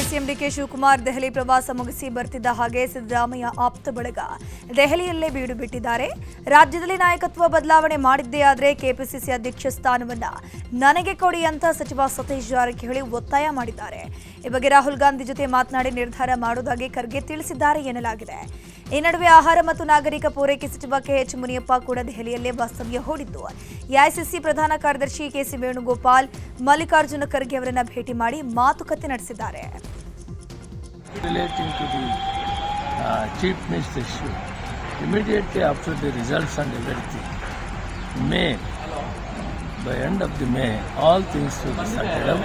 CM DK Shivakumar Delhi ಪ್ರವಾಸ ಮುಗಿಸಿ ಬರ್ತಿದ್ದ ಹಾಗೆ ಸಿದ್ದರಾಮಯ್ಯ ಆಪ್ತ ಬಳಗ ದೆಹಲಿಯಲ್ಲೇ ಬೀಡು ಬಿಟ್ಟಿದ್ದಾರೆ. ರಾಜ್ಯದಲ್ಲಿ ನಾಯಕತ್ವ ಬದಲಾವಣೆ ಮಾಡಿದ್ದೇ ಆದರೆ ಕೆಪಿಸಿಸಿ ಅಧ್ಯಕ್ಷ ಸ್ಥಾನವನ್ನ ನನಗೆ ಕೊಡಿ ಅಂತ ಸಚಿವ ಸತೀಶ್ ಜಾರಕಿಹೊಳಿ ಒತ್ತಾಯ ಮಾಡಿದ್ದಾರೆ. ಈ ಬಗ್ಗೆ ರಾಹುಲ್ ಗಾಂಧಿ ಜೊತೆ ಮಾತನಾಡಿ ನಿರ್ಧಾರ ಮಾಡುವುದಾಗಿ ಖರ್ಗೆ ತಿಳಿಸಿದ್ದಾರೆ ಎನ್ನಲಾಗಿದೆ. ಈ ನಡುವೆ ಆಹಾರ ಮತ್ತು ನಾಗರಿಕ ಪೂರೈಕೆ ಸಚಿವ ಕೆಎಚ್ ಮುನಿಯಪ್ಪ ಕೂಡ ದೆಹಲಿಯಲ್ಲೇ ವಾಸ್ತವ್ಯ ಹೂಡಿದ್ದು ಎಐಸಿಸಿ ಪ್ರಧಾನ ಕಾರ್ಯದರ್ಶಿ ಕೆಸಿ ವೇಣುಗೋಪಾಲ್ ಮಲ್ಲಿಕಾರ್ಜುನ ಖರ್ಗೆ ಅವರನ್ನ ಭೇಟಿ ಮಾಡಿ ಮಾತುಕತೆ ನಡೆಸಿದ್ದಾರೆ. Relating to the chief minister issue, immediately after the results and everything, by end of the May, all things will be sorted out.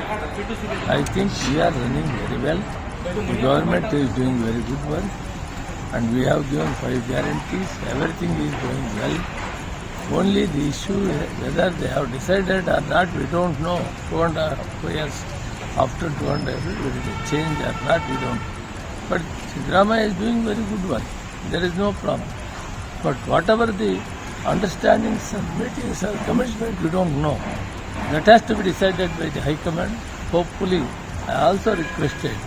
I think we are running very well. The government is doing very good work, and we have given 5 guarantees. Everything is going well. Only the issue is whether they have decided or not, we don't know. 2.5 years after 2.5 years, whether they change or not, we don't know. But Siddaramaiah is doing very good work. There is no problem. But whatever the understandings and meetings or commitment, we don't know. That has to be decided by the High Command. Hopefully, I also requested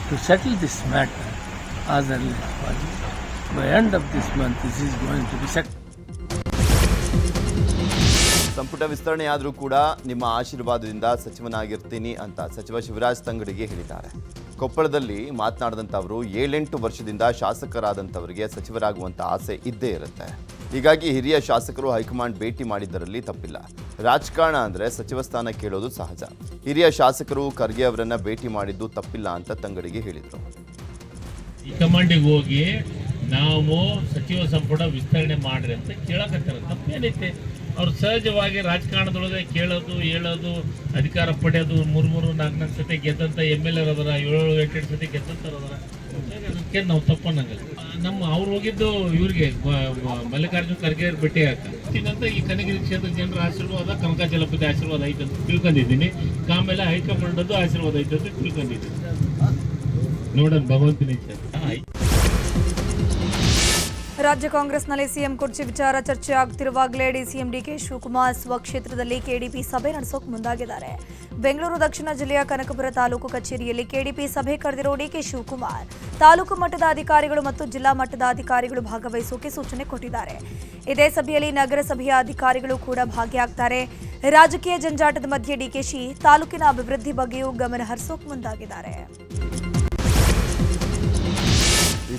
to settle this matter as early as possible. By end of this month, this is going to be settled. ಸಂಪುಟ ವಿಸ್ತರಣೆಯಾದರೂ ಕೂಡ ನಿಮ್ಮ ಆಶೀರ್ವಾದದಿಂದ ಸಚಿವನಾಗಿರ್ತೀನಿ ಅಂತ ಸಚಿವ ಶಿವರಾಜ್ ತಂಗಡಿಗೆ ಹೇಳಿದ್ದಾರೆ. ಕೊಪ್ಪಳದಲ್ಲಿ ಮಾತನಾಡಿದಂಥವರು 7-8 ವರ್ಷದಿಂದ ಶಾಸಕರಾದಂಥವರಿಗೆ ಸಚಿವರಾಗುವಂಥ ಆಸೆ ಇದ್ದೇ ಇರುತ್ತೆ. ಹೀಗಾಗಿ ಹಿರಿಯ ಶಾಸಕರು ಹೈಕಮಾಂಡ್ ಭೇಟಿ ಮಾಡಿದ್ದರಲ್ಲಿ ತಪ್ಪಿಲ್ಲ. ರಾಜಕಾರಣ ಅಂದರೆ ಸಚಿವ ಸ್ಥಾನ ಕೇಳೋದು ಸಹಜ. ಹಿರಿಯ ಶಾಸಕರು ಖರ್ಗೆ ಅವರನ್ನ ಭೇಟಿ ಮಾಡಿದ್ದು ತಪ್ಪಿಲ್ಲ ಅಂತ ತಂಗಡಿಗೆ ಹೇಳಿದರು. ಹೈಕಮಾಂಡಿಗೆ ಹೋಗಿ ನಾವು ಸಚಿವ ಸಂಪುಟ ವಿಸ್ತರಣೆ ಮಾಡ್ರಿ ಅಂತ ಕೇಳಕತ್ತಾರ, ತಪ್ಪೇನೈತೆ? ಅವ್ರು ಸಹಜವಾಗಿ ರಾಜಕಾರಣದೊಳಗೆ ಕೇಳೋದು, ಹೇಳೋದು, ಅಧಿಕಾರ ಪಡೆಯೋದು, 3-4 ಸತಿ ಗೆದ್ದಂಥ MLA ಅದರ 7-8 ಸತಿ ಗೆದ್ದಂಥವ್ರು ಅದಕ್ಕೆ ನಾವು ತಪ್ಪನ್ನಂಗಲ್ಲ. ಅವ್ರು ಹೋಗಿದ್ದು ಇವ್ರಿಗೆ ಮಲ್ಲಿಕಾರ್ಜುನ ಖರ್ಗೆ ಭೇಟಿ ಆಗ್ತಂತ ಈ ಕನಗಿರಿ ಕ್ಷೇತ್ರದ ಜನರ ಆಶೀರ್ವಾದ, ಕನಕಾಚಲಪತಿ ಆಶೀರ್ವಾದ ಐತೆ ಅಂತ ತಿಳ್ಕೊಂಡಿದ್ದೀನಿ. ಆಮೇಲೆ ಹೈಕಮಾಂಡದ್ದು ಆಶೀರ್ವಾದ ಐತೆ ಅಂತ ತಿಳ್ಕೊಂಡಿದ್ದೀನಿ. ನೋಡೋಣ, ಭಗವಂತನ ಇಚ್ಛೆ. ರಾಜ್ಯ ಕಾಂಗ್ರೆಸ್ನಲ್ಲಿ ಸಿಎಂ ಕುರ್ಚಿ ವಿಚಾರ ಚರ್ಚೆ ಆಗ್ತಿರುವಾಗಲೇ ಡಿಸಿಎಂ ಡಿಕೆ ಶಿವಕುಮಾರ್ ಸ್ವಕ್ಷೇತ್ರದಲ್ಲಿ ಕೆಡಿಪಿ ಸಭೆ ನಡೆಸೋಕೆ ಮುಂದಾಗಿದ್ದಾರೆ. ಬೆಂಗಳೂರು ದಕ್ಷಿಣ ಜಿಲ್ಲೆಯ ಕನಕಪುರ ತಾಲೂಕು ಕಚೇರಿಯಲ್ಲಿ ಕೆಡಿಪಿ ಸಭೆ ಕರೆದಿರೋ ಡಿಕೆ ಶಿವಕುಮಾರ್ ತಾಲೂಕು ಮಟ್ಟದ ಅಧಿಕಾರಿಗಳು ಮತ್ತು ಜಿಲ್ಲಾ ಮಟ್ಟದ ಅಧಿಕಾರಿಗಳು ಭಾಗವಹಿಸೋಕೆ ಸೂಚನೆ ಕೊಟ್ಟಿದ್ದಾರೆ. ಇದೇ ಸಭೆಯಲ್ಲಿ ನಗರಸಭೆಯ ಅಧಿಕಾರಿಗಳು ಕೂಡ ಭಾಗಿಯಾಗ್ತಾರೆ. ರಾಜಕೀಯ ಜಂಜಾಟದ ಮಧ್ಯೆ ಡಿಕೆಶಿ ತಾಲೂಕಿನ ಅಭಿವೃದ್ಧಿ ಬಗ್ಗೆಯೂ ಗಮನ ಹರಿಸೋಕೆ ಮುಂದಾಗಿದ್ದಾರೆ.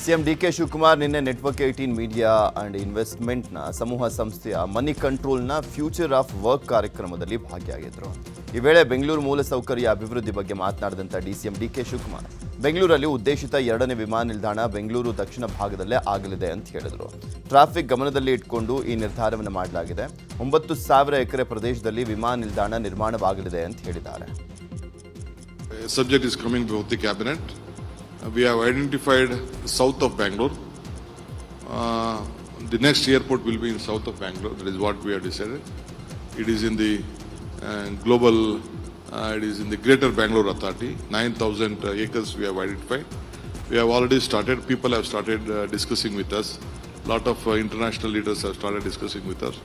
ಸಿಎಂ ಡಿಕೆ ಶಿವಕುಮಾರ್ ನಿನ್ನೆ ನೆಟ್ವರ್ಕ್ 18 ಮೀಡಿಯಾ ಅಂಡ್ ಇನ್ವೆಸ್ಟ್ಮೆಂಟ್ನ ಸಮೂಹ ಸಂಸ್ಥೆಯ ಮನಿ ಕಂಟ್ರೋಲ್ನ ಫ್ಯೂಚರ್ ಆಫ್ ವರ್ಕ್ ಕಾರ್ಯಕ್ರಮದಲ್ಲಿ ಭಾಗಿಯಾಗಿದ್ದರು. ಈ ವೇಳೆ ಬೆಂಗಳೂರು ಮೂಲಸೌಕರ್ಯ ಅಭಿವೃದ್ಧಿ ಬಗ್ಗೆ ಮಾತನಾಡಿದಂಥ ಡಿಸಿಎಂ ಡಿಕೆ ಶಿವಕುಮಾರ್ ಬೆಂಗಳೂರಲ್ಲಿ ಉದ್ದೇಶಿತ 2ನೇ ವಿಮಾನ ನಿಲ್ದಾಣ ಬೆಂಗಳೂರು ದಕ್ಷಿಣ ಭಾಗದಲ್ಲೇ ಆಗಲಿದೆ ಅಂತ ಹೇಳಿದರು. ಟ್ರಾಫಿಕ್ ಗಮನದಲ್ಲಿ ಇಟ್ಕೊಂಡು ಈ ನಿರ್ಧಾರವನ್ನು ಮಾಡಲಾಗಿದೆ. 9,000 ಎಕರೆ ಪ್ರದೇಶದಲ್ಲಿ ವಿಮಾನ ನಿಲ್ದಾಣ ನಿರ್ಮಾಣವಾಗಲಿದೆ ಅಂತ ಹೇಳಿದ್ದಾರೆ. Subject is coming before the cabinet. We have identified south of Bangalore. The next airport will be in south of Bangalore. That is what we have decided. It is in the global, it is in the Greater Bangalore Authority. 9,000 acres we have identified. We have already started. People have started discussing with us. Lot of international leaders have started discussing with us.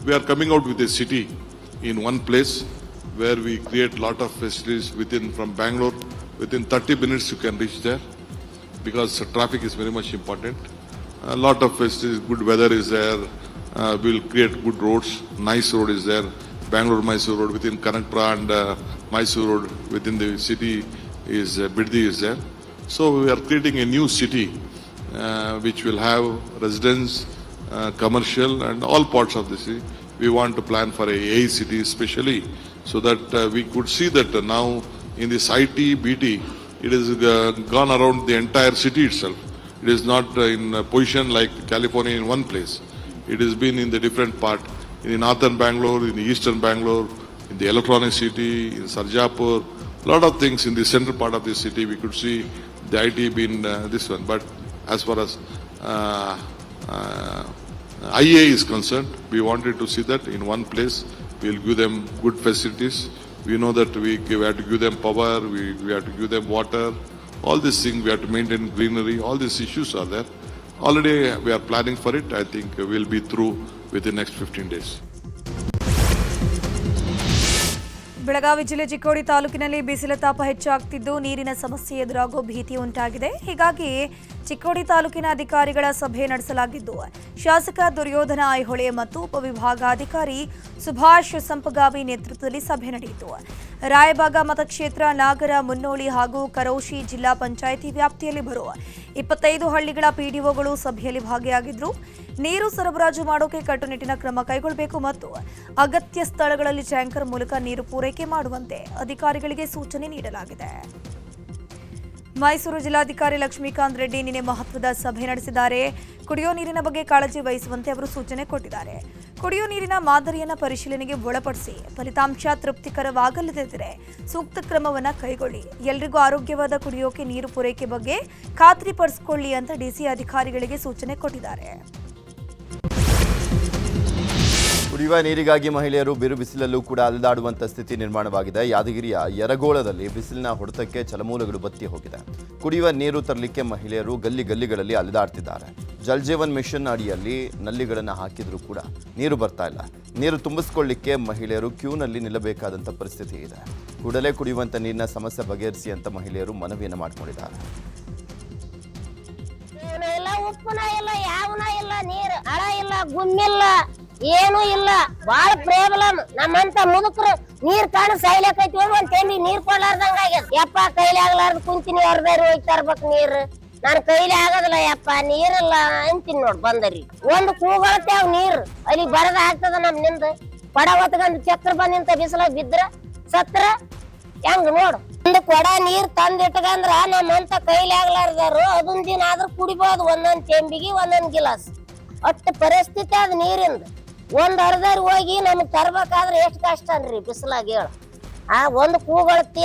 We are coming out with a city in one place where we create lot of facilities from Bangalore. Within 30 minutes you can reach there because traffic is very much important. A lot of facilities, good weather is there. We'll create good roads. Nice road is there. Bangalore-Mysore road within Kanakpura and Mysore road within the city is Biddi is there. So we are creating a new city which will have residents, commercial and all parts of the city. We want to plan for a AI city especially so that we could see that now in this IT, BT, it has gone around the entire city itself. It is not in a position like California in one place. It has been in the different part, in the northern Bangalore, in the eastern Bangalore, in the electronic city, in Sarjapur, a lot of things in the central part of the city. We could see the IT being this one. But as far as IA is concerned, we wanted to see that in one place. We'll give them good facilities. We know that we have to give them power, we have to give them water, all these things, we have to maintain greenery, all these issues are there. Already we are planning for it. I think we'll be through within the next 15 days. Belagavi ಜಿಲ್ಲೆ ಚಿಕ್ಕೋಡಿ ತಾಲೂಕಿನಲ್ಲಿ ಬಿಸಿಲ ತಾಪ ಹೆಚ್ಚಾಗ್ತಿದ್ದು ನೀರಿನ ಸಮಸ್ಯೆ ಎದುರಾಗೋ ಭೀತಿ ಉಂಟಾಗಿದೆ. ಹೀಗಾಗಿ ಚಿಕ್ಕೋಡಿ ತಾಲೂಕಿನ ಅಧಿಕಾರಿಗಳ ಸಭೆ ನಡೆಸಲಾಗಿದ್ದು ಶಾಸಕ ದುರ್ಯೋಧನ ಐಹೊಳೆ ಮತ್ತು ಉಪವಿಭಾಗಾಧಿಕಾರಿ ಸುಭಾಷ್ ಸಂಪಗಾವಿ ನೇತೃತ್ವದಲ್ಲಿ ಸಭೆ ನಡೆಯಿತು. ರಾಯಬಾಗ ಮತಕ್ಷೇತ್ರ, ನಾಗರ, ಮುನ್ನೋಳಿ ಹಾಗೂ ಕರೋಶಿ ಜಿಲ್ಲಾ ಪಂಚಾಯಿತಿ ವ್ಯಾಪ್ತಿಯಲ್ಲಿ ಬರುವ 25 ಹಳ್ಳಿಗಳ ಪಿಡಿಒಗಳು ಸಭೆಯಲ್ಲಿ ಭಾಗಿಯಾಗಿದ್ದರು. ನೀರು ಸರಬರಾಜು ಮಾಡೋಕೆ ಕಟ್ಟುನಿಟ್ಟಿನ ಕ್ರಮ ಕೈಗೊಳ್ಳಬೇಕು ಮತ್ತು ಅಗತ್ಯ ಸ್ಥಳಗಳಲ್ಲಿ ಟ್ಯಾಂಕರ್ ಮೂಲಕ ನೀರು ಪೂರೈಕೆ ಮಾಡುವಂತೆ ಅಧಿಕಾರಿಗಳಿಗೆ ಸೂಚನೆ ನೀಡಲಾಗಿದೆ. ಮೈಸೂರು ಜಿಲ್ಲಾಧಿಕಾರಿ ಲಕ್ಷ್ಮೀಕಾಂತ್ ರೆಡ್ಡಿ ನಿನ್ನೆ ಮಹತ್ವದ ಸಭೆ ನಡೆಸಿದ್ದಾರೆ. ಕುಡಿಯೋ ನೀರಿನ ಬಗ್ಗೆ ಕಾಳಜಿ ವಹಿಸುವಂತೆ ಅವರು ಸೂಚನೆ ಕೊಟ್ಟಿದ್ದಾರೆ. ಕುಡಿಯೋ ನೀರಿನ ಮಾದರಿಯನ್ನು ಪರಿಶೀಲನೆಗೆ ಒಳಪಡಿಸಿ ಫಲಿತಾಂಶ ತೃಪ್ತಿಕರವಾಗಲಿದ್ದರೆ ಸೂಕ್ತ ಕ್ರಮವನ್ನು ಕೈಗೊಳ್ಳಿ. ಎಲ್ರಿಗೂ ಆರೋಗ್ಯವಾದ ಕುಡಿಯೋಕೆ ನೀರು ಪೂರೈಕೆ ಬಗ್ಗೆ ಖಾತ್ರಿಪಡಿಸಿಕೊಳ್ಳಿ ಅಂತ ಡಿಸಿ ಅಧಿಕಾರಿಗಳಿಗೆ ಸೂಚನೆ ಕೊಟ್ಟಿದ್ದಾರೆ. ಕುಡಿಯುವ ನೀರಿಗಾಗಿ ಮಹಿಳೆಯರು ಬಿರು ಬಿಸಿಲಲ್ಲೂ ಕೂಡ ಅಲೆದಾಡುವಂಥ ಸ್ಥಿತಿ ನಿರ್ಮಾಣವಾಗಿದೆ. ಯಾದಗಿರಿಯ ಯರಗೋಳದಲ್ಲಿ ಬಿಸಿಲಿನ ಹೊಡೆತಕ್ಕೆ ಜಲಮೂಲಗಳು ಬತ್ತಿ ಹೋಗಿದೆ. ಕುಡಿಯುವ ನೀರು ತರಲಿಕ್ಕೆ ಮಹಿಳೆಯರು ಗಲ್ಲಿಗಳಲ್ಲಿ ಅಲೆದಾಡ್ತಿದ್ದಾರೆ. ಜಲ್ ಜೀವನ್ ಮಿಷನ್ ಅಡಿಯಲ್ಲಿ ನಲ್ಲಿಗಳನ್ನು ಹಾಕಿದರೂ ಕೂಡ ನೀರು ಬರ್ತಾ ಇಲ್ಲ. ನೀರು ತುಂಬಿಸ್ಕೊಳ್ಳಿಕ್ಕೆ ಮಹಿಳೆಯರು ಕ್ಯೂನಲ್ಲಿ ನಿಲ್ಲಬೇಕಾದಂಥ ಪರಿಸ್ಥಿತಿ ಇದೆ. ಕೂಡಲೇ ಕುಡಿಯುವಂಥ ನೀರಿನ ಸಮಸ್ಯೆ ಬಗೆಹರಿಸಿ ಅಂತ ಮಹಿಳೆಯರು ಮನವಿಯನ್ನು ಮಾಡಿಕೊಂಡಿದ್ದಾರೆ. ಉಪ್ಪುನ ಇಲ್ಲ, ಯಾವನ ಇಲ್ಲ, ನೀರು ಹಳ ಇಲ್ಲ, ಗುಮ್ಮಿಲ್ಲ, ಏನು ಇಲ್ಲ. ಬಾಳ ಪ್ರಾಬ್ಲಮ್. ನಮ್ಮಂತ ಮುದುಕರು ನೀರ್ ಕಾಣ ಸಾಯ್ಲಕೈತಿ. ಒಂದ್ ತೆಂಡಿ ನೀರ್ ಕೊಡ್ಲಾರ್ದಂಗ ಆಗ್ಯದ. ಯಪ್ಪ ಕೈಲಿ ಆಗ್ಲಾರ್ದ ಕುಂತಿನಿ, ಹೊರದಾರಿ ಹೋಯ್ತಾ ಇರ್ಬೇಕು ನೀರ್. ನನ್ ಕೈಲಿ ಆಗದಲ್ಲ ಯಪ್ಪ, ನೀರಿಲ್ಲ ಅಂತೀನಿ ನೋಡ್ ಬಂದರಿ. ಒಂದು ಕೂಗಳತ್ತೇವ್ ನೀರ್ ಅಲ್ಲಿ ಬರದ ಆಗ್ತದ ನಮ್ ನಿಂದ. ಕೊಡ ಹೊತ್ಕೊಂಡ್ ಚಕ್ರ ಬಂದಿಂತ ಬಿಸಿಲ ಬಿದ್ರ ಸತ್ರ ಹೆಂಗ್ ನೋಡು. ಒಂದು ಕೊಡ ನೀರ್ ತಂದ್ ಇಟ್ಕಂದ್ರ ನಮ್ಮಂತ ಕೈಲಿ ಆಗ್ಲಾರ್ದಾರು ಅದೊಂದ್ ದಿನ ಆದ್ರೂ ಕುಡಿಬಹುದು. ಒಂದೊಂದ್ ತೆಂಬಿಗೆ ಒಂದೊಂದ್ ಗಿಲಾಸ್ ಅಷ್ಟು ಪರಿಸ್ಥಿತಿ ಅದ್ ನೀರಿಂದ. ಒಂದ್ ಅರ್ಧರ್ ಹೋಗಿ ನಮಗ್ ತರ್ಬೇಕಾದ್ರೆ ಎಷ್ಟ್ ಕಷ್ಟ ಅನ್ರಿ ಬಿಸಿಲಾಗ ಹೇಳ. ಒಂದ್ ಕೂಗಳತ್ತಿ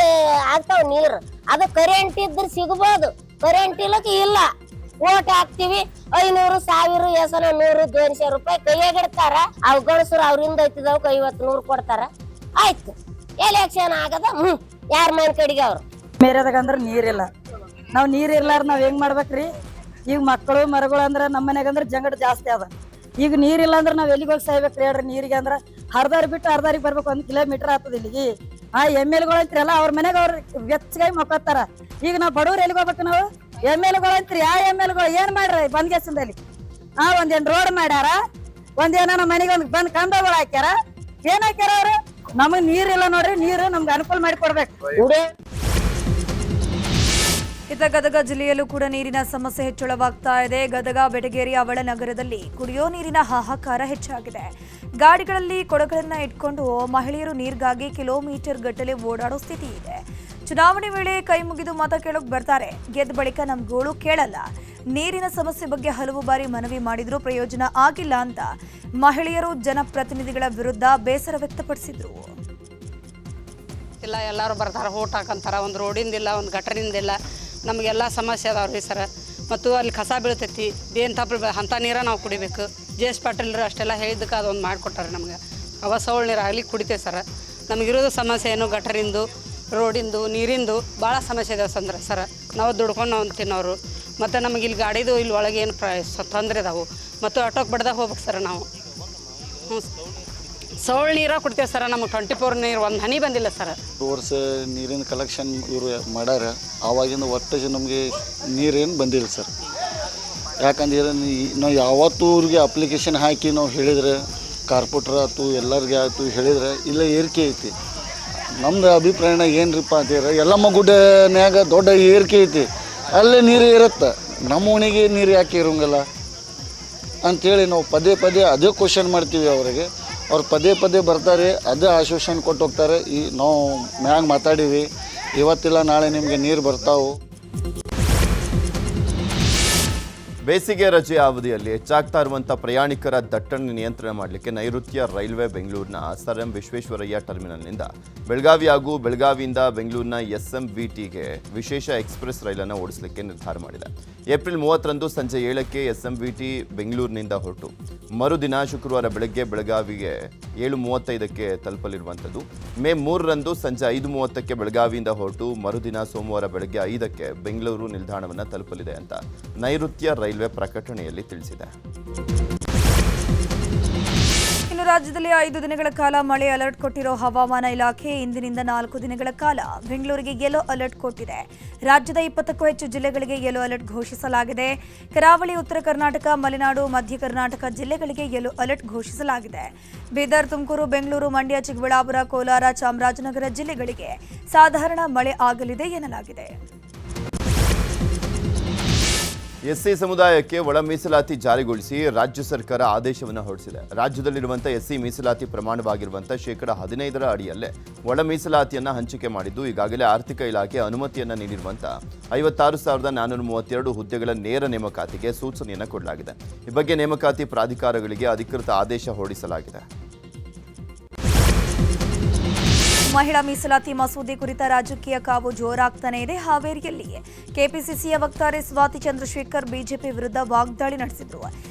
ಆಗ್ತಾವ್ ನೀರ್. ಅದು ಕರೆಂಟ್ ಇದ್ರ ಸಿಗ್ಬೋದು, ಕರೆಂಟ್ ಇಲ್ಲಕ ಇಲ್ಲ. ಓಟ್ ಹಾಕ್ತಿವಿ 500, 1000, ಎಸನ 100, 200 ರೂಪಾಯಿ ಕೈಯಾಗಿಡ್ತಾರ. ಅವ್ ಗಣಸರು ಅವ್ರಿಂದ ಐತಿದವ್ಕ 50, 100 ಕೊಡ್ತಾರ. ಆಯ್ತು, ಎಲೆಕ್ಷನ್ ಆಗದ ಯಾರ ಮನೆ ಕಡೆಗೆ ಅವ್ರು ಮೇರೆದಾಗ ಅಂದ್ರ ನೀರಿಲ್ಲ. ನಾವ್ ನೀರ್ ಇರ್ಲಾರ ನಾವ್ ಹೆಂಗ್ ಮಾಡ್ಬೇಕ್ರಿ? ಈಗ ಮಕ್ಕಳು ಮರಗಳು ಅಂದ್ರ ನಮ್ಮ ಮನ್ಯಾಗ ಅಂದ್ರ ಜಂಗಟ್ ಜಾಸ್ತಿ ಅದ. ಈಗ ನೀರಿಲ್ಲ ಅಂದ್ರ ನಾವ್ ಎಲ್ಲಿಗೆ ಹೋಗಿ ಸಾಯ್ಬೇಕ್ರಿ ಹೇಳ್ರಿ? ನೀರಿಗೆ ಅಂದ್ರ ಅರ್ಧಾರಿ ಬಿಟ್ಟು ಅರ್ಧಾರಿಗೆ ಬರ್ಬೇಕು. 1 ಕಿಲೋಮೀಟರ್ ಆಗ್ತದ ಇಲ್ಲಿಗೆ. MLಗಳು ಅಂತ್ರಿಯಲ್ಲ ಅವ್ರ ಮನೆಗೆ ಅವ್ರ ಬೆಚ್ಚಗಾಗಿ ಮಕ್ಕೋತಾರ. ಈಗ ನಾವ್ ಬಡವ್ರು ಎಲ್ಲಿಗೆ ಹೋಗ್ಬೇಕು? ನಾವು MLಗಳು ಅಂತ್ರಿ. MLಗಳು ಏನ್ ಮಾಡ್ರಿ ಬಂದ್ಗೆಸದಲ್ಲಿ? ಒಂದೇನ್ ರೋಡ್ ಮಾಡ್ಯಾರ, ಒಂದೇನ ಮನೆಗೆ ಒಂದ್ ಬಂದ್ ಕಂಬಗಳು ಹಾಕ್ಯಾರ. ಏನ್ ಹಾಕ್ಯಾರ ಅವ್ರು? ನಮಗ್ ನೀರಿಲ್ಲ ನೋಡ್ರಿ. ನೀರು ನಮ್ಗೆ ಅನುಕೂಲ ಮಾಡಿ ಕೊಡ್ಬೇಕು. ಇತ್ತ ಗದಗ ಜಿಲ್ಲೆಯಲ್ಲೂ ಕೂಡ ನೀರಿನ ಸಮಸ್ಯೆ ಹೆಚ್ಚಳವಾಗ್ತಾ ಇದೆ. ಗದಗ, ಬೆಟಗೇರಿ, ಅವಳ ನಗರದಲ್ಲಿ ಕುಡಿಯೋ ನೀರಿನ ಹಾಹಾಕಾರ ಹೆಚ್ಚಾಗಿದೆ. ಗಾಡಿಗಳಲ್ಲಿ ಕೊಡಗಳನ್ನು ಇಟ್ಕೊಂಡು ಮಹಿಳೆಯರು ನೀರಿಗಾಗಿ ಕಿಲೋಮೀಟರ್ ಗಟ್ಟಲೆ ಓಡಾಡೋ ಸ್ಥಿತಿ ಇದೆ. ಚುನಾವಣೆ ವೇಳೆ ಕೈ ಮುಗಿದು ಮತ ಕೇಳೋಕ್ ಬರ್ತಾರೆ. ಗೆದ್ದ ಬಳಿಕ ನಮ್ ಗೋಳು ಕೇಳಲ್ಲ. ನೀರಿನ ಸಮಸ್ಯೆ ಬಗ್ಗೆ ಹಲವು ಬಾರಿ ಮನವಿ ಮಾಡಿದ್ರೂ ಪ್ರಯೋಜನ ಆಗಿಲ್ಲ ಅಂತ ಮಹಿಳೆಯರು ಜನಪ್ರತಿನಿಧಿಗಳ ವಿರುದ್ಧ ಬೇಸರ ವ್ಯಕ್ತಪಡಿಸಿದ್ರು. ಇಲ್ಲ, ಎಲ್ಲರೂ ಬರ್ತಾರೆ, ಓಟ್ ಹಾಕಂತಾರ. ಒಂದು ರೋಡಿಂದಿಲ್ಲ, ಒಂದು ಗಟರಿಂದಿಲ್ಲ. ನಮಗೆಲ್ಲ ಸಮಸ್ಯೆ ಅದಾವ್ರಿ ಸರ್. ಮತ್ತು ಅಲ್ಲಿ ಕಸ ಬೀಳ್ತೈತಿ, ಬೇನ್ ತಪ್ಪಲು ಅಂಥ ನೀರ ನಾವು ಕುಡಿಬೇಕು. JS ಪಾಟೀಲ್ರು ಅಷ್ಟೆಲ್ಲ ಹೇಳಿದ್ದಕ್ಕೆ ಅದೊಂದು ಮಾಡಿಕೊಟ್ಟಾರೆ ನಮ್ಗೆ. ಸೌಳು ನೀರು ಆಗಲಿ ಕುಡಿತೇವೆ ಸರ್. ನಮಗಿರೋದು ಸಮಸ್ಯೆ ಏನು ಗಟರಿಂದು, ರೋಡಿಂದು, ನೀರಿಂದು ಭಾಳ ಸಮಸ್ಯೆ ಇದಾವೆ ಸಂದ್ರೆ ಸರ್. ನಾವು ದುಡ್ಕೊಂಡು ನಾವು ತಿನ್ನೋರು. ಮತ್ತು ನಮಗೆ ಇಲ್ಲಿ ಗಾಡಿದು ಇಲ್ಲಿ ಒಳಗೆ ಏನು ತೊಂದರೆ ಇದಾವೆ. ಮತ್ತು ಆಟೋಕ್ಕೆ ಬಡ್ದಾಗ ಹೋಗ್ಬೇಕು ಸರ್ ನಾವು. ಸೌಳು ನೀರ ಕುಡ್ತೇವೆ ಸರ್. ನಮಗೆ 24 ನೀರು ಒಂದು ಹನಿ ಬಂದಿಲ್ಲ ಸರ್. ವರ್ಷ ನೀರಿನ ಕಲೆಕ್ಷನ್ ಇವರು ಮಾಡ್ಯಾರ. ಆವಾಗಿಂದ ಒಟ್ಟು ನಮಗೆ ನೀರೇನು ಬಂದಿಲ್ಲ ಸರ್. ಯಾಕಂದ್ರೆ ನಾವು ಯಾವತ್ತೂ ಅವ್ರಿಗೆ ಅಪ್ಲಿಕೇಶನ್ ಹಾಕಿ ನಾವು ಹೇಳಿದ್ರೆ, ಕಾರ್ಪೊರೇಟರ್ ಆಯ್ತು ಎಲ್ಲರಿಗೆ ಆಯ್ತು ಹೇಳಿದ್ರೆ ಇಲ್ಲ ಏರಿಕೆ ಐತಿ. ನಮ್ದು ಅಭಿಪ್ರಾಯ ಏನ್ರಿಪ್ಪ ಅಂತೀರ, ಎಲ್ಲಮ್ಮ ಗುಡ್ಡನ್ಯಾಗ ದೊಡ್ಡ ಏರಿಕೆ ಐತಿ, ಅಲ್ಲೇ ನೀರು ಇರುತ್ತೆ, ನಮ್ಮ ಓಣಿಗೆ ನೀರು ಯಾಕೆ ಇರೋಂಗಿಲ್ಲ ಅಂಥೇಳಿ ನಾವು ಪದೇ ಅದೇ ಕ್ವಶನ್ ಮಾಡ್ತೀವಿ ಅವರಿಗೆ. ಅವ್ರು ಪದೇ ಬರ್ತಾರೆ, ಅದೇ ಆಶ್ವಾಸನೆ ಕೊಟ್ಟು ಹೋಗ್ತಾರೆ. ನಾವು ಮ್ಯಾಗ ಮಾತಾಡೀವಿ, ಇವತ್ತಿಲ್ಲ ನಾಳೆ ನಿಮಗೆ ನೀರು ಬರ್ತಾವೆ. ಬೇಸಿಗೆ ರಜೆ ಅವಧಿಯಲ್ಲಿ ಹೆಚ್ಚಾಗ್ತಾ ಇರುವಂಥ ಪ್ರಯಾಣಿಕರ ದಟ್ಟಣೆ ನಿಯಂತ್ರಣ ಮಾಡಲಿಕ್ಕೆ ನೈಋತ್ಯ ರೈಲ್ವೆ ಬೆಂಗಳೂರಿನ ಸರ್ ಎಂ ವಿಶ್ವೇಶ್ವರಯ್ಯ ಟರ್ಮಿನಲ್ನಿಂದ ಬೆಳಗಾವಿ ಹಾಗೂ ಬೆಳಗಾವಿಯಿಂದ ಬೆಂಗಳೂರಿನ SMVTಗೆ ವಿಶೇಷ ಎಕ್ಸ್ಪ್ರೆಸ್ ರೈಲನ್ನು ಓಡಿಸಲಿಕ್ಕೆ ನಿರ್ಧಾರ ಮಾಡಿದೆ. ಏಪ್ರಿಲ್ 30ರಂದು ಸಂಜೆ 7ಕ್ಕೆ SMVT ಬೆಂಗಳೂರಿನಿಂದ ಹೊರಟು ಮರುದಿನ ಶುಕ್ರವಾರ ಬೆಳಗ್ಗೆ ಬೆಳಗಾವಿಗೆ 7:35ಕ್ಕೆ ತಲುಪಲಿರುವಂಥದ್ದು. ಮೇ 3ರಂದು ಸಂಜೆ 5:30ಕ್ಕೆ ಬೆಳಗಾವಿಯಿಂದ ಹೊರಟು ಮರುದಿನ ಸೋಮವಾರ ಬೆಳಗ್ಗೆ 5ಕ್ಕೆ ಬೆಂಗಳೂರು ನಿಲ್ದಾಣವನ್ನು ತಲುಪಲಿದೆ ಅಂತ ನೈಋತ್ಯ ರೈಲ್ವೆ ಪ್ರಕಟಣೆಯಲ್ಲಿ ತಿಳಿಸಿದೆ. ಇನ್ನು ರಾಜ್ಯದಲ್ಲಿ 5 ದಿನಗಳ ಕಾಲ ಮಳೆ ಅಲರ್ಟ್ ಕೊಟ್ಟಿರೋ ಹವಾಮಾನ ಇಲಾಖೆ ಇಂದಿನಿಂದ 4 ದಿನಗಳ ಕಾಲ ಬೆಂಗಳೂರಿಗೆ ಯೆಲ್ಲೋ ಅಲರ್ಟ್ ಕೊಟ್ಟಿದೆ. ರಾಜ್ಯದ 20ಕ್ಕೂ ಹೆಚ್ಚು ಜಿಲ್ಲೆಗಳಿಗೆ ಯೆಲ್ಲೋ ಅಲರ್ಟ್ ಘೋಷಿಸಲಾಗಿದೆ. ಕರಾವಳಿ, ಉತ್ತರ ಕರ್ನಾಟಕ, ಮಲೆನಾಡು, ಮಧ್ಯ ಕರ್ನಾಟಕ ಜಿಲ್ಲೆಗಳಿಗೆ ಯೆಲ್ಲೋ ಅಲರ್ಟ್ ಘೋಷಿಸಲಾಗಿದೆ. ಬೀದರ್, ತುಮಕೂರು, ಬೆಂಗಳೂರು, ಮಂಡ್ಯ, ಚಿಕ್ಕಬಳ್ಳಾಪುರ, ಕೋಲಾರ, ಚಾಮರಾಜನಗರ ಜಿಲ್ಲೆಗಳಿಗೆ ಸಾಧಾರಣ ಮಳೆ ಆಗಲಿದೆ ಎನ್ನಲಾಗಿದೆ. ಎಸ್ಸಿ ಸಮುದಾಯಕ್ಕೆ ಒಳ ಮೀಸಲಾತಿ ಜಾರಿಗೊಳಿಸಿ ರಾಜ್ಯ ಸರ್ಕಾರ ಆದೇಶವನ್ನು ಹೊರಡಿಸಿದೆ. ರಾಜ್ಯದಲ್ಲಿರುವಂಥ ಎಸ್ಸಿ ಮೀಸಲಾತಿ ಪ್ರಮಾಣವಾಗಿರುವಂಥ 15% ಅಡಿಯಲ್ಲೇ ಒಳ ಮೀಸಲಾತಿಯನ್ನು ಹಂಚಿಕೆ ಮಾಡಿದ್ದು ಈಗಾಗಲೇ ಆರ್ಥಿಕ ಇಲಾಖೆ ಅನುಮತಿಯನ್ನು ನೀಡಿರುವಂಥ 56,432 ಹುದ್ದೆಗಳ ನೇರ ನೇಮಕಾತಿಗೆ ಸೂಚನೆಯನ್ನು ಕೊಡಲಾಗಿದೆ. ಈ ಬಗ್ಗೆ ನೇಮಕಾತಿ ಪ್ರಾಧಿಕಾರಗಳಿಗೆ ಅಧಿಕೃತ ಆದೇಶ ಹೊರಡಿಸಲಾಗಿದೆ. ಮಹಿಳಾ ಮೀಸಲಾತಿ ಮಸೂದೆ ಕುರಿತ ರಾಜಕೀಯ ಕಾವು ಜೋರಾಗ್ತಾನೆ ಇದೆ. ಹಾವೇರಿಯಲ್ಲಿ ಕೆಪಿಸಿಸಿಯ ವಕ್ತಾರೆ ಸ್ವಾತಿ ಚಂದ್ರಶೇಖರ್ ಬಿಜೆಪಿ ವಿರುದ್ಧ ವಾಗ್ದಾಳಿ ನಡೆಸಿದ್ರು.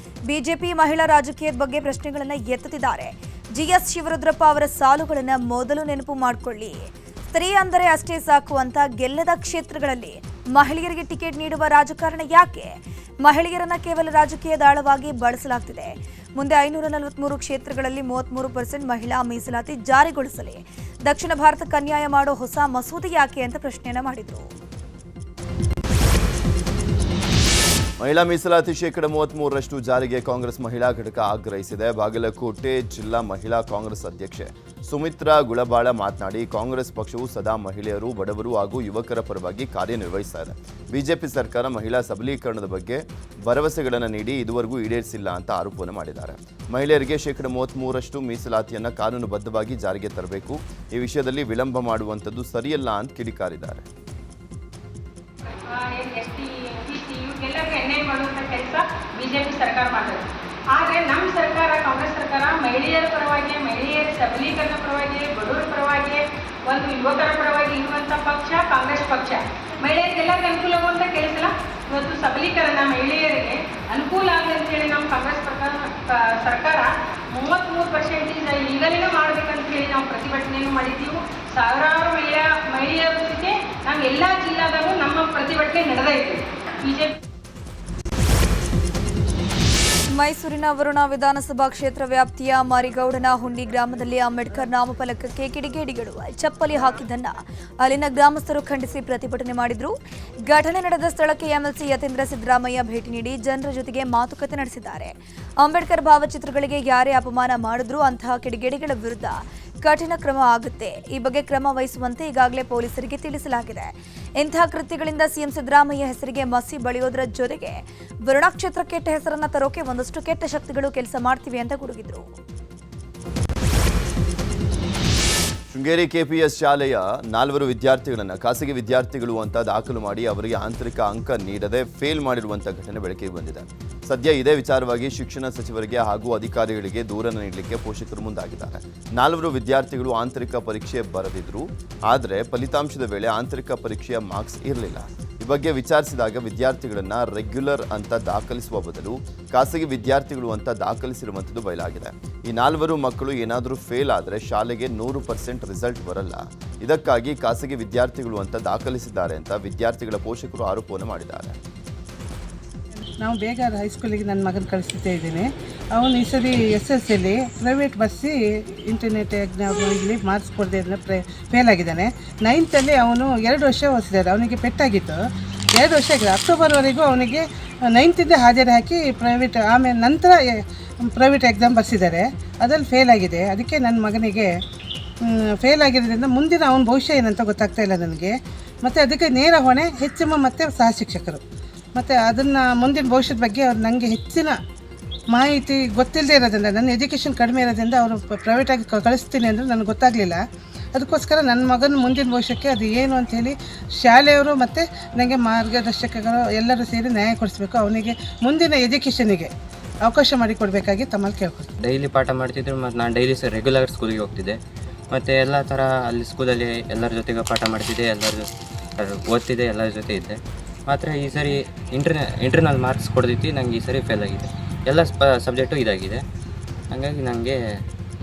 ಬಿಜೆಪಿ ಮಹಿಳಾ ರಾಜಕೀಯದ ಬಗ್ಗೆ ಪ್ರಶ್ನೆಗಳನ್ನು ಎತ್ತುತ್ತಿದ್ದಾರೆ. ಜಿಎಸ್ ಶಿವರುದ್ರಪ್ಪ ಅವರ ಸಾಲುಗಳನ್ನು ಮೊದಲು ನೆನಪು ಮಾಡಿಕೊಳ್ಳಿ. ಸ್ತ್ರೀ ಅಂದರೆ ಅಷ್ಟೇ ಸಾಕು ಅಂತ ಗೆಲ್ಲದ ಕ್ಷೇತ್ರಗಳಲ್ಲಿ ಮಹಿಳೆಯರಿಗೆ ಟಿಕೆಟ್ ನೀಡುವ ರಾಜಕಾರಣ ಯಾಕೆ? ಮಹಿಳೆಯರನ್ನ ಕೇವಲ ರಾಜಕೀಯದ ಆಳವಾಗಿ ಬಳಸಲಾಗ್ತಿದೆ. ಮುಂದೆ 543 ಕ್ಷೇತ್ರಗಳಲ್ಲಿ 33% ಮಹಿಳಾ ಮೀಸಲಾತಿ ಜಾರಿಗೊಳಿಸಲಿ. ದಕ್ಷಿಣ ಭಾರತಕ್ಕೆ ಅನ್ಯಾಯ ಮಾಡೋ ಹೊಸ ಮಸೂದೆ ಯಾಕೆ ಅಂತ ಪ್ರಶ್ನೆಯನ್ನ ಮಾಡಿದ್ರು. ಮಹಿಳಾ ಮೀಸಲಾತಿ 33% ಜಾರಿಗೆ ಕಾಂಗ್ರೆಸ್ ಮಹಿಳಾ ಘಟಕ ಆಗ್ರಹಿಸಿದೆ. ಬಾಗಲಕೋಟೆ ಜಿಲ್ಲಾ ಮಹಿಳಾ ಕಾಂಗ್ರೆಸ್ ಅಧ್ಯಕ್ಷೆ ಸುಮಿತ್ರಾ ಗುಳಬಾಳ ಮಾತನಾಡಿ, ಕಾಂಗ್ರೆಸ್ ಪಕ್ಷವು ಸದಾ ಮಹಿಳೆಯರು, ಬಡವರು ಹಾಗೂ ಯುವಕರ ಪರವಾಗಿ ಕಾರ್ಯನಿರ್ವಹಿಸ್ತಾ ಇದೆ. ಬಿಜೆಪಿ ಸರ್ಕಾರ ಮಹಿಳಾ ಸಬಲೀಕರಣದ ಬಗ್ಗೆ ಭರವಸೆಗಳನ್ನು ನೀಡಿ ಇದುವರೆಗೂ ಈಡೇರಿಸಿಲ್ಲ ಅಂತ ಆರೋಪವನ್ನು ಮಾಡಿದ್ದಾರೆ. ಮಹಿಳೆಯರಿಗೆ 33% ಮೀಸಲಾತಿಯನ್ನು ಕಾನೂನುಬದ್ಧವಾಗಿ ಜಾರಿಗೆ ತರಬೇಕು. ಈ ವಿಷಯದಲ್ಲಿ ವಿಳಂಬ ಮಾಡುವಂಥದ್ದು ಸರಿಯಲ್ಲ ಅಂತ ಕಿಡಿಕಾರಿದ್ದಾರೆ. ಎಲ್ಲರಿಗೂ ಅನ್ಯಾಯ ಮಾಡುವಂಥ ಕೆಲಸ ಬಿಜೆಪಿ ಸರ್ಕಾರ ಮಾಡಿದೆ. ಆದರೆ ನಮ್ಮ ಸರ್ಕಾರ, ಕಾಂಗ್ರೆಸ್ ಸರ್ಕಾರ, ಮಹಿಳೆಯರ ಪರವಾಗಿ, ಮಹಿಳೆಯರ ಸಬಲೀಕರಣ ಪರವಾಗಿ, ಬಡವರ ಪರವಾಗಿ, ಒಂದು ಯುವಕರ ಪರವಾಗಿ ಇರುವಂಥ ಪಕ್ಷ ಕಾಂಗ್ರೆಸ್ ಪಕ್ಷ. ಮಹಿಳೆಯರಿಗೆಲ್ಲರಿಗೂ ಅನುಕೂಲ ಆಗುವಂಥ ಕೆಲಸ ಇವತ್ತು ಸಬಲೀಕರಣ, ಮಹಿಳೆಯರಿಗೆ ಅನುಕೂಲ ಆಗಲಿ ಅಂತೇಳಿ ನಮ್ಮ ಕಾಂಗ್ರೆಸ್ ಸರ್ಕಾರ 33% ಈಗಲೇ ಮಾಡಬೇಕಂತ ಹೇಳಿ ನಾವು ಪ್ರತಿಭಟನೆಯನ್ನು ಮಾಡಿದ್ದೀವಿ. ಸಾವಿರಾರು ಮಹಿಳೆಯರ ಜೊತೆ ನಮ್ಮ ಎಲ್ಲ ಜಿಲ್ಲಾದಲ್ಲೂ ನಮ್ಮ ಪ್ರತಿಭಟನೆ ನಡೆದೈತೆ. ಬಿಜೆಪಿ ಮೈಸೂರಿನ ವರುಣ ವಿಧಾನಸಭಾ ಕ್ಷೇತ್ರ ವ್ಯಾಪ್ತಿಯ ಮಾರಿಗೌಡನ ಹುಂಡಿ ಗ್ರಾಮದಲ್ಲಿ ಅಂಬೇಡ್ಕರ್ ನಾಮಫಲಕಕ್ಕೆ ಕಿಡಿಗೇಡಿಗಳು ಚಪ್ಪಲಿ ಹಾಕಿದ್ದನ್ನ ಅಲ್ಲಿನ ಗ್ರಾಮಸ್ಥರು ಖಂಡಿಸಿ ಪ್ರತಿಭಟನೆ ಮಾಡಿದ್ರು. ಘಟನೆ ನಡೆದ ಸ್ಥಳಕ್ಕೆ ಎಂಎಲ್ಸಿ ಯತೀಂದ್ರ ಸಿದ್ದರಾಮಯ್ಯ ಭೇಟಿ ನೀಡಿ ಜನರ ಜೊತೆಗೆ ಮಾತುಕತೆ ನಡೆಸಿದ್ದಾರೆ. ಅಂಬೇಡ್ಕರ್ ಭಾವಚಿತ್ರಗಳಿಗೆ ಯಾರೇ ಅಪಮಾನ ಮಾಡಿದ್ರು ಅಂತಹ ಕಿಡಿಗೇಡಿಗಳ ವಿರುದ್ಧ ಕಠಿಣ ಕ್ರಮ ಆಗುತ್ತೆ. ಈ ಬಗ್ಗೆ ಕ್ರಮ ವಹಿಸುವಂತೆ ಈಗಾಗಲೇ ಪೊಲೀಸರಿಗೆ ತಿಳಿಸಲಾಗಿದೆ. ಇಂತಹ ಕೃತ್ಯಗಳಿಂದ ಸಿಎಂ ಸಿದ್ದರಾಮಯ್ಯ ಹೆಸರಿಗೆ ಮಸಿ ಬಳಿಯೋದರ ಜೊತೆಗೆ ವರುಣಾ ಕ್ಷೇತ್ರ ಕೆಟ್ಟ ಹೆಸರನ್ನ ತರೋಕೆ ಒಂದಷ್ಟು ಕೆಟ್ಟ ಶಕ್ತಿಗಳು ಕೆಲಸ ಮಾಡ್ತಿವೆ ಅಂತ ಗುಡುಗಿದ್ರು. ಶೃಂಗೇರಿ ಕೆಪಿಎಸ್ ಶಾಲೆಯ 4 ವಿದ್ಯಾರ್ಥಿಗಳನ್ನು ಖಾಸಗಿ ವಿದ್ಯಾರ್ಥಿಗಳು ಅಂತ ದಾಖಲು ಮಾಡಿ ಅವರಿಗೆ ಆಂತರಿಕ ಅಂಕ ನೀಡದೆ ಫೇಲ್ ಮಾಡಿರುವಂಥ ಘಟನೆ ಬೆಳಕಿಗೆ ಬಂದಿದೆ. ಸದ್ಯ ಇದೇ ವಿಚಾರವಾಗಿ ಶಿಕ್ಷಣ ಸಚಿವರಿಗೆ ಹಾಗೂ ಅಧಿಕಾರಿಗಳಿಗೆ ದೂರನ್ನು ನೀಡಲಿಕ್ಕೆ ಪೋಷಕರು ಮುಂದಾಗಿದ್ದಾರೆ. 4 ವಿದ್ಯಾರ್ಥಿಗಳು ಆಂತರಿಕ ಪರೀಕ್ಷೆ ಬರೆದಿದ್ರು, ಆದರೆ ಫಲಿತಾಂಶದ ವೇಳೆ ಆಂತರಿಕ ಪರೀಕ್ಷೆಯ ಮಾರ್ಕ್ಸ್ ಇರಲಿಲ್ಲ. ಈ ಬಗ್ಗೆ ವಿಚಾರಿಸಿದಾಗ ವಿದ್ಯಾರ್ಥಿಗಳನ್ನು ರೆಗ್ಯುಲರ್ ಅಂತ ದಾಖಲಿಸುವ ಬದಲು ಖಾಸಗಿ ವಿದ್ಯಾರ್ಥಿಗಳು ಅಂತ ದಾಖಲಿಸಿರುವಂಥದ್ದು ಬಯಲಾಗಿದೆ. ಈ 4 ಮಕ್ಕಳು ಏನಾದರೂ ಫೇಲ್ ಆದರೆ ಶಾಲೆಗೆ 100% ರಿಸಲ್ಟ್ ಬರಲ್ಲ. ಇದಕ್ಕಾಗಿ ಖಾಸಗಿ ವಿದ್ಯಾರ್ಥಿಗಳು ಅಂತ ದಾಖಲಿಸಿದ್ದಾರೆ ಅಂತ ವಿದ್ಯಾರ್ಥಿಗಳ ಪೋಷಕರು ಆರೋಪವನ್ನು ಮಾಡಿದ್ದಾರೆ. ನಾವು ಬೇಗ ಹೈಸ್ಕೂಲಿಗೆ ನನ್ನ ಮಗನ ಕಳಿಸ್ತಾ ಇದ್ದೀನಿ. ಅವನು ಈ ಸರಿ SSLCಯಲ್ಲಿ ಪ್ರೈವೇಟ್ ಬಸ್ಸಿ ಇಂಟರ್ನೆಟ್ ಎಕ್ಸಾಮಲ್ಲಿ ಮಾರ್ಕ್ಸ್ ಕೊಡದೆ ಫೇಲ್ ಆಗಿದ್ದಾನೆ. 9th ಅವನು 2 ವರ್ಷ ಓದಿಸಿದ್ದಾರೆ. ಅವನಿಗೆ ಪೆಟ್ಟಾಗಿತ್ತು, 2 ವರ್ಷ ಆಗಿದೆ. ಅಕ್ಟೋಬರ್ವರೆಗೂ ಅವನಿಗೆ 9th ಹಾಜರು ಹಾಕಿ ಪ್ರೈವೇಟ್, ಆಮೇಲೆ ನಂತರ ಪ್ರೈವೇಟ್ ಎಕ್ಸಾಮ್ ಬರ್ಸಿದ್ದಾರೆ. ಅದರಲ್ಲಿ ಫೇಲ್ ಆಗಿದೆ. ಅದಕ್ಕೆ ನನ್ನ ಮಗನಿಗೆ ಫೇಲ್ ಆಗಿರೋದ್ರಿಂದ ಮುಂದಿನ ಅವನ ಭವಿಷ್ಯ ಏನಂತ ಗೊತ್ತಾಗ್ತಾ ಇಲ್ಲ ನನಗೆ. ಮತ್ತು ಅದಕ್ಕೆ ನೇರ ಹೊಣೆ HM ಮತ್ತು ಸಹ ಶಿಕ್ಷಕರು. ಮತ್ತು ಅದನ್ನು ಮುಂದಿನ ಭವಿಷ್ಯದ ಬಗ್ಗೆ ಅವ್ರು ನನಗೆ ಹೆಚ್ಚಿನ ಮಾಹಿತಿ ಗೊತ್ತಿಲ್ಲದೆ ಇರೋದ್ರಿಂದ, ನನ್ನ ಎಜುಕೇಷನ್ ಕಡಿಮೆ ಇರೋದ್ರಿಂದ ಅವರು ಪ್ರೈವೇಟಾಗಿ ಕಳಿಸ್ತೀನಿ ಅಂದರೆ ನನಗೆ ಗೊತ್ತಾಗಲಿಲ್ಲ. ಅದಕ್ಕೋಸ್ಕರ ನನ್ನ ಮಗನ ಮುಂದಿನ ಭವಿಷ್ಯಕ್ಕೆ ಅದು ಏನು ಅಂಥೇಳಿ ಶಾಲೆಯವರು ಮತ್ತು ನನಗೆ ಮಾರ್ಗದರ್ಶಕರು ಎಲ್ಲರೂ ಸೇರಿ ನ್ಯಾಯ ಕೊಡಿಸ್ಬೇಕು. ಅವನಿಗೆ ಮುಂದಿನ ಎಜುಕೇಷನಿಗೆ ಅವಕಾಶ ಮಾಡಿಕೊಡ್ಬೇಕಾಗಿ ತಮ್ಮಲ್ಲಿ ಕೇಳ್ಕೊಡ್ತೀನಿ. ಡೈಲಿ ಪಾಠ ಮಾಡ್ತಿದ್ರು ಮತ್ತು ನಾನು ಡೈಲಿ ರೆಗ್ಯುಲರ್ ಸ್ಕೂಲಿಗೆ ಹೋಗ್ತಿದ್ದೆ. ಮತ್ತು ಎಲ್ಲ ಥರ ಅಲ್ಲಿ ಸ್ಕೂಲಲ್ಲಿ ಎಲ್ಲರ ಜೊತೆಗೆ ಪಾಠ ಮಾಡ್ತಿದ್ದೆ, ಎಲ್ಲರ ಓದ್ತಿದ್ದೆ, ಎಲ್ಲರ ಜೊತೆ ಇದ್ದೆ. ಮಾತ್ರ ಈ ಸರಿ ಇಂಟರ್ನಲ್ ಮಾರ್ಕ್ಸ್ ಕೊಡ್ದಿತ್ತು, ನನಗೆ ಈ ಸರಿ ಫೇಲ್ ಆಗಿದೆ. ಎಲ್ಲ ಸಬ್ಜೆಕ್ಟು ಇದಾಗಿದೆ. ಹಾಗಾಗಿ ನನಗೆ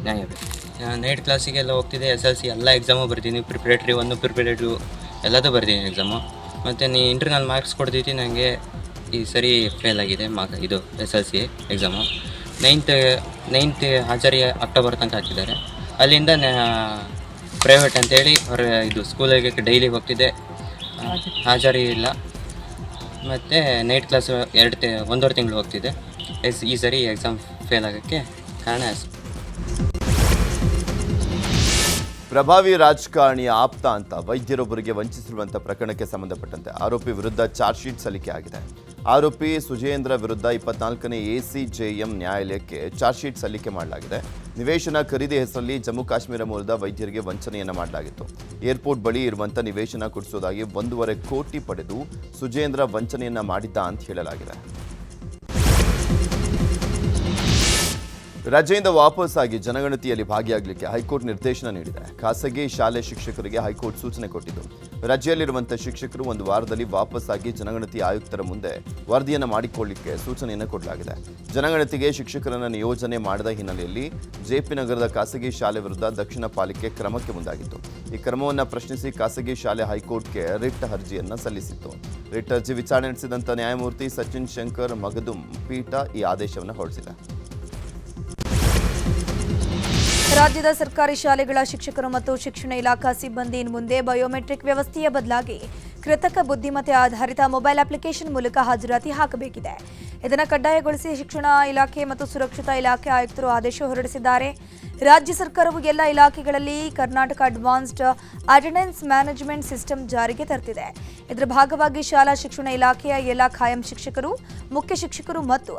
ನ್ಯಾಯ ಬೇಕು. ನೈಟ್ ಕ್ಲಾಸಿಗೆಲ್ಲ ಹೋಗ್ತಿದ್ದೆ. SLC ಎಲ್ಲ ಎಕ್ಸಾಮು ಬರ್ತೀನಿ, ಪ್ರಿಪ್ರೇಟ್ರಿ 1, ಪ್ರಿಪ್ರೇಟ್ರಿ 2 ಎಲ್ಲದೂ ಬರ್ತೀನಿ ಎಕ್ಸಾಮು. ಮತ್ತು ಇಂಟರ್ನಲ್ ಮಾರ್ಕ್ಸ್ ಕೊಡ್ದಿತ್ತು, ನನಗೆ ಈ ಸರಿ ಫೇಲ್ ಆಗಿದೆ ಇದು SLC ಎಕ್ಸಾಮು. ನೈನ್ತ್ ಹಾಜರಿ ಅಕ್ಟೋಬರ್ ತನಕ ಹಾಕಿದ್ದಾರೆ. ಅಲ್ಲಿಂದ ಪ್ರೈವೇಟ್ ಅಂತೇಳಿ ಇದು ಸ್ಕೂಲಿಗೆ ಡೈಲಿ ಹೋಗ್ತಿದ್ದೆ, ಹಾಜರಿ ಇಲ್ಲ. ಮತ್ತು ನೈಟ್ ಕ್ಲಾಸ್ 1.5 ತಿಂಗಳು ಹೋಗ್ತಿದ್ದೆ. ಈ ಸರಿ ಎಕ್ಸಾಮ್ ಫೇಲ್ ಆಗೋಕ್ಕೆ ಕಾರಣ ಪ್ರಭಾವಿ ರಾಜಕಾರಣಿಯ ಆಪ್ತ ಅಂತ ವೈದ್ಯರೊಬ್ಬರಿಗೆ ವಂಚಿಸಿರುವಂಥ ಪ್ರಕರಣಕ್ಕೆ ಸಂಬಂಧಪಟ್ಟಂತೆ ಆರೋಪಿ ವಿರುದ್ಧ ಚಾರ್ಜ್ ಶೀಟ್ ಸಲ್ಲಿಕೆ ಆಗಿದೆ. ಆರೋಪಿ ಸುಜೇಂದ್ರ ವಿರುದ್ಧ 24ನೇ ACJM ನ್ಯಾಯಾಲಯಕ್ಕೆ ಚಾರ್ಜ್ ಶೀಟ್ ಸಲ್ಲಿಕೆ ಮಾಡಲಾಗಿದೆ. ನಿವೇಶನ ಖರೀದಿ ಹೆಸರಲ್ಲಿ ಜಮ್ಮು ಕಾಶ್ಮೀರ ಮೂಲದ ವೈದ್ಯರಿಗೆ ವಂಚನೆಯನ್ನು ಮಾಡಲಾಗಿತ್ತು. ಏರ್ಪೋರ್ಟ್ ಬಳಿ ಇರುವಂಥ ನಿವೇಶನ ಕೊಡಿಸೋದಾಗಿ 1.5 ಕೋಟಿ ಪಡೆದು ಸುಜೇಂದ್ರ ವಂಚನೆಯನ್ನ ಮಾಡಿದ್ದ ಅಂತ ಹೇಳಲಾಗಿದೆ. ರಾಜ್ಯದಿಂದ ವಾಪಸ್ಸಾಗಿ ಜನಗಣತಿಯಲ್ಲಿ ಭಾಗಿಯಾಗಲಿಕ್ಕೆ ಹೈಕೋರ್ಟ್ ನಿರ್ದೇಶನ ನೀಡಿದೆ. ಖಾಸಗಿ ಶಾಲೆ ಶಿಕ್ಷಕರಿಗೆ ಹೈಕೋರ್ಟ್ ಸೂಚನೆ ಕೊಟ್ಟಿದ್ದು, ರಾಜ್ಯದಲ್ಲಿರುವಂಥ ಶಿಕ್ಷಕರು 1 ವಾರದಲ್ಲಿ ವಾಪಸ್ಸಾಗಿ ಜನಗಣತಿ ಆಯುಕ್ತರ ಮುಂದೆ ವರದಿಯನ್ನು ಮಾಡಿಕೊಳ್ಳಲಿಕ್ಕೆ ಸೂಚನೆಯನ್ನು ಕೊಡಲಾಗಿದೆ. ಜನಗಣತಿಗೆ ಶಿಕ್ಷಕರನ್ನು ನಿಯೋಜನೆ ಮಾಡದ ಹಿನ್ನೆಲೆಯಲ್ಲಿ JP ನಗರದ ಖಾಸಗಿ ಶಾಲೆ ವಿರುದ್ಧ ದಕ್ಷಿಣ ಪಾಲಿಕೆ ಕ್ರಮಕ್ಕೆ ಮುಂದಾಗಿತ್ತು. ಈ ಕ್ರಮವನ್ನು ಪ್ರಶ್ನಿಸಿ ಖಾಸಗಿ ಶಾಲೆ ಹೈಕೋರ್ಟ್ಗೆ ರಿಟ್ ಅರ್ಜಿಯನ್ನು ಸಲ್ಲಿಸಿತ್ತು. ರಿಟ್ ಅರ್ಜಿ ವಿಚಾರಣೆ ನಡೆಸಿದಂಥ ನ್ಯಾಯಮೂರ್ತಿ ಸಚಿನ್ ಶಂಕರ್ ಮಗದುಂ ಪೀಠ ಈ ಆದೇಶವನ್ನು ಹೊರಡಿಸಿದೆ. ರಾಜ್ಯದ ಸರ್ಕಾರಿ ಶಾಲೆಗಳ ಶಿಕ್ಷಕರು ಮತ್ತು ಶಿಕ್ಷಣ ಇಲಾಖಾ ಸಿಬ್ಬಂದಿ ಇನ್ನು ಮುಂದೆ ಬಯೋಮೆಟ್ರಿಕ್ ವ್ಯವಸ್ಥೆಯ ಬದಲಾಗಿ ಕೃತಕ ಬುದ್ಧಿಮತ್ತೆ ಆಧಾರಿತ ಮೊಬೈಲ್ ಅಪ್ಲಿಕೇಶನ್ ಮೂಲಕ ಹಾಜರಾತಿ ಹಾಕಬೇಕಿದೆ. ಇದನ್ನು ಕಡ್ಡಾಯಗೊಳಿಸಿ ಶಿಕ್ಷಣ ಇಲಾಖೆ ಮತ್ತು ಸುರಕ್ಷತಾ ಇಲಾಖೆ ಆಯುಕ್ತರು ಆದೇಶ ಹೊರಡಿಸಿದ್ದಾರೆ. ರಾಜ್ಯ ಸರ್ಕಾರವು ಎಲ್ಲ ಇಲಾಖೆಗಳಲ್ಲಿ Karnataka advanced attendance management system ಜಾರಿಗೆ ತರುತ್ತಿದೆ. ಇದರ ಭಾಗವಾಗಿ ಶಾಲಾ ಶಿಕ್ಷಣ ಇಲಾಖೆಯ ಎಲ್ಲ ಖಾಯಂ ಶಿಕ್ಷಕರು, ಮುಖ್ಯ ಶಿಕ್ಷಕರು ಮತ್ತು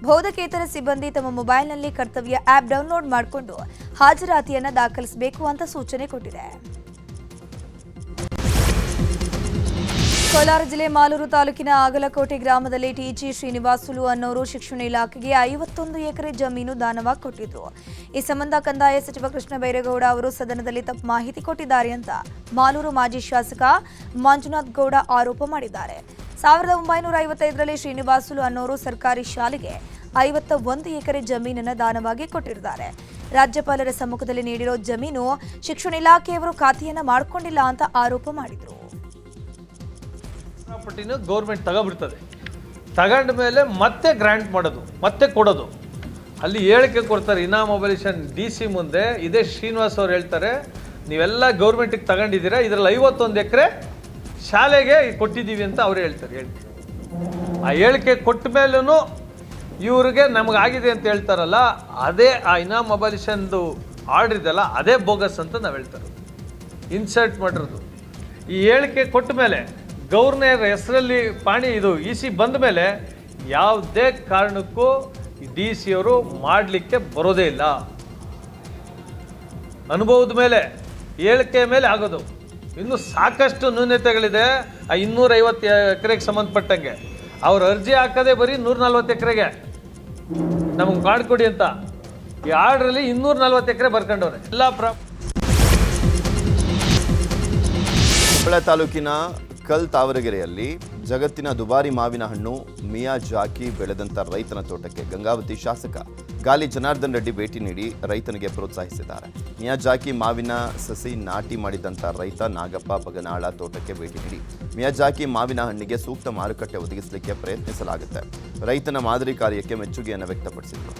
ಬೋಧಕೇತರ ಸಿಬ್ಬಂದಿ ತಮ್ಮ ಮೊಬೈಲ್ನಲ್ಲಿ ಕರ್ತವ್ಯ ಆ್ಯಪ್ ಡೌನ್ಲೋಡ್ ಮಾಡಿಕೊಂಡು ಹಾಜರಾತಿಯನ್ನು ದಾಖಲಿಸಬೇಕು ಅಂತ ಸೂಚನೆ ಕೊಟ್ಟಿದೆ. ಕೋಲಾರ ಜಿಲ್ಲೆ ಮಾಲೂರು ತಾಲೂಕಿನ ಆಗಲಕೋಟೆ ಗ್ರಾಮದಲ್ಲಿ TG ಶ್ರೀನಿವಾಸುಲು ಅನ್ನೋರು ಶಿಕ್ಷಣ ಇಲಾಖೆಗೆ 51 ಎಕರೆ ಜಮೀನು ದಾನವಾಗಿ ಕೊಟ್ಟಿದ್ರು. ಈ ಸಂಬಂಧ ಕಂದಾಯ ಸಚಿವ ಕೃಷ್ಣ ಬೈರೇಗೌಡ ಅವರು ಸದನದಲ್ಲಿ ತಪ್ಪು ಮಾಹಿತಿ ಕೊಟ್ಟಿದ್ದಾರೆ ಅಂತ ಮಾಲೂರು ಮಾಜಿ ಶಾಸಕ ಮಂಜುನಾಥ್ ಗೌಡ ಆರೋಪ ಮಾಡಿದ್ದಾರೆ. 1955ರಲ್ಲಿ ಶ್ರೀನಿವಾಸುಲು ಅನ್ನೋರು ಸರ್ಕಾರಿ ಶಾಲೆಗೆ 51 ಎಕರೆ ಜಮೀನನ್ನು ದಾನವಾಗಿ ಕೊಟ್ಟಿದ್ದಾರೆ. ರಾಜ್ಯಪಾಲರ ಸಮ್ಮುಖದಲ್ಲಿ ನೀಡಿರೋ ಜಮೀನು ಶಿಕ್ಷಣ ಇಲಾಖೆಯವರು ಖಾತೆಯನ್ನ ಮಾಡಿಕೊಂಡಿಲ್ಲ ಅಂತ ಆರೋಪ ಮಾಡಿದರು. ಪ್ರಾಪರ್ಟಿನ ಗೌರ್ಮೆಂಟ್ ತಗೊಬಿಡ್ತದೆ, ತಗೊಂಡ ಮೇಲೆ ಮತ್ತೆ ಗ್ರಾಂಟ್ ಮಾಡೋದು, ಮತ್ತೆ ಕೊಡೋದು. ಅಲ್ಲಿ ಹೇಳಿಕೆ ಕೊಡ್ತಾರೆ ಇನಾಮೊಬಲೇಷನ್ DC ಮುಂದೆ. ಇದೇ ಶ್ರೀನಿವಾಸ್ ಅವ್ರು ಹೇಳ್ತಾರೆ, ನೀವೆಲ್ಲ ಗೌರ್ಮೆಂಟಿಗೆ ತಗೊಂಡಿದ್ದೀರಾ, ಇದರಲ್ಲಿ 51 ಎಕರೆ ಶಾಲೆಗೆ ಕೊಟ್ಟಿದ್ದೀವಿ ಅಂತ ಅವ್ರು ಹೇಳ್ತಾರೆ. ಆ ಹೇಳಿಕೆ ಕೊಟ್ಟ ಮೇಲೂ ಇವ್ರಿಗೆ ನಮಗಾಗಿದೆ ಅಂತ ಹೇಳ್ತಾರಲ್ಲ, ಅದೇ ಆ ಇನಾಮೊಬಲೇಷನ್ದು ಆರ್ಡರ್ ಇದೆಲ್ಲ ಅದೇ ಬೋಗಸ್ ಅಂತ ನಾವು ಹೇಳ್ತಾರೆ. ಇನ್ಸರ್ಟ್ ಮಾಡಿರೋದು ಈ ಹೇಳಿಕೆ ಕೊಟ್ಟ ಮೇಲೆ ಗವರ್ನರ್ ಹೆಸರಲ್ಲಿ ಇದು EC ಬಂದ ಮೇಲೆ ಯಾವುದೇ ಕಾರಣಕ್ಕೂ DC ಅವರು ಮಾಡಲಿಕ್ಕೆ ಬರೋದೇ ಇಲ್ಲ. ಅನುಭವದ ಮೇಲೆ, ಹೇಳಿಕೆ ಮೇಲೆ ಆಗೋದು. ಇನ್ನು ಸಾಕಷ್ಟು ನ್ಯೂನತೆಗಳಿದೆ. ಆ 250 ಎಕರೆಗೆ ಸಂಬಂಧಪಟ್ಟಂಗೆ ಅವ್ರು ಅರ್ಜಿ ಹಾಕೋದೇ ಬರೀ 140 ಎಕರೆಗೆ ನಮಗೆ ಮಾಡಿಕೊಡಿ ಅಂತ. ಈ ಆರ್ಡ್ರಲ್ಲಿ 240 ಎಕರೆ ಬರ್ಕೊಂಡವ್ರೆ ಎಲ್ಲ. ಕೊಪ್ಪಳ ತಾಲೂಕಿನ ಕಲ್ ತಾವರಗೆರೆಯಲ್ಲಿ ಜಗತ್ತಿನ ದುಬಾರಿ ಮಾವಿನ ಹಣ್ಣು ಮಿಯಾಜಾಕಿ ಬೆಳೆದಂಥ ರೈತನ ತೋಟಕ್ಕೆ ಗಂಗಾವತಿ ಶಾಸಕ ಗಾಲಿ ಜನಾರ್ದನ್ ರೆಡ್ಡಿ ಭೇಟಿ ನೀಡಿ ರೈತನಿಗೆ ಪ್ರೋತ್ಸಾಹಿಸಿದ್ದಾರೆ. ಮಿಯಾಜಾಕಿ ಮಾವಿನ ಸಸಿ ನಾಟಿ ಮಾಡಿದಂಥ ರೈತ ನಾಗಪ್ಪ ಬಗನಾಳ ತೋಟಕ್ಕೆ ಭೇಟಿ ನೀಡಿ ಮಿಯಾಜಾಕಿ ಮಾವಿನ ಹಣ್ಣಿಗೆ ಸೂಕ್ತ ಮಾರುಕಟ್ಟೆ ಒದಗಿಸಲಿಕ್ಕೆ ಪ್ರಯತ್ನಿಸಲಾಗುತ್ತೆ. ರೈತನ ಮಾದರಿ ಕಾರ್ಯಕ್ಕೆ ಮೆಚ್ಚುಗೆಯನ್ನು ವ್ಯಕ್ತಪಡಿಸಿದರು.